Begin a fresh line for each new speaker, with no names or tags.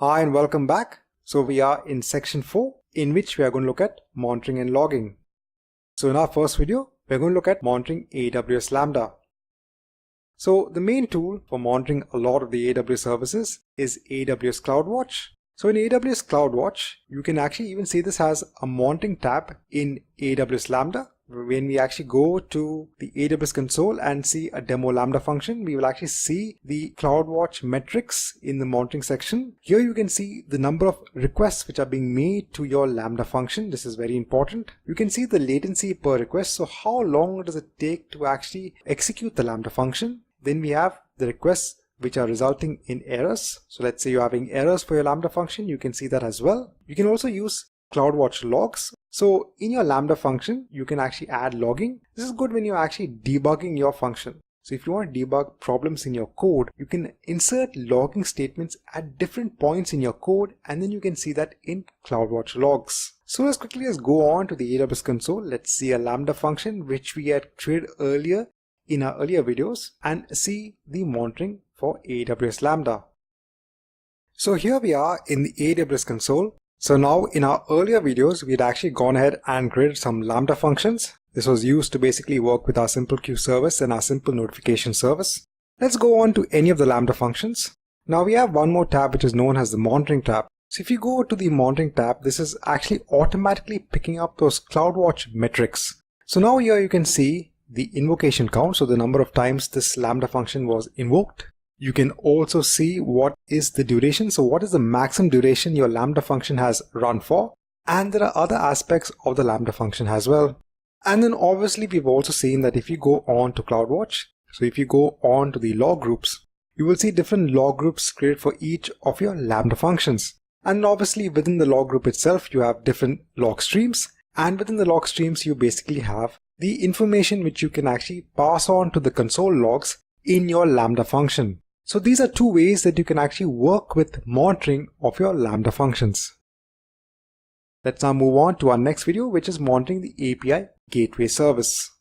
Hi and welcome back. So we are in section 4 in which we are going to look at monitoring and logging. So in our first video, we're going to look at monitoring AWS Lambda. So the main tool for monitoring a lot of the AWS services is AWS CloudWatch. So in AWS CloudWatch, you can actually even see this has a monitoring tab in AWS Lambda. When we actually go to the AWS console and see a demo Lambda function, we will actually see the CloudWatch metrics in the monitoring section. Here you can see the number of requests which are being made to your Lambda function. This is very important. You can see the latency per request. So how long does it take to actually execute the Lambda function? Then we have the requests which are resulting in errors. So let's say you're having errors for your Lambda function. You can see that as well. You can also use CloudWatch logs. So in your Lambda function, you can actually add logging. This is good when you're actually debugging your function. So if you want to debug problems in your code, you can insert logging statements at different points in your code, and then you can see that in CloudWatch logs. So let's quickly go on to the AWS console. Let's see a Lambda function which we had created earlier in our earlier videos and see the monitoring for AWS Lambda. So here we are in the AWS console. So now in our earlier videos, we'd actually gone ahead and created some Lambda functions. This was used to basically work with our simple queue service and our simple notification service. Let's go on to any of the Lambda functions. Now we have one more tab which is known as the monitoring tab. So if you go to the monitoring tab, this is actually automatically picking up those CloudWatch metrics. So now here you can see the invocation count, so the number of times this Lambda function was invoked. You can also see what is the duration. So what is the maximum duration your Lambda function has run for? And there are other aspects of the Lambda function as well. And then obviously we've also seen that if you go on to CloudWatch, so if you go on to the log groups, you will see different log groups created for each of your Lambda functions. And obviously within the log group itself, you have different log streams. And within the log streams, you basically have the information which you can actually pass on to the console logs in your Lambda function. So these are two ways that you can actually work with monitoring of your Lambda functions. Let's now move on to our next video, which is monitoring the API gateway service.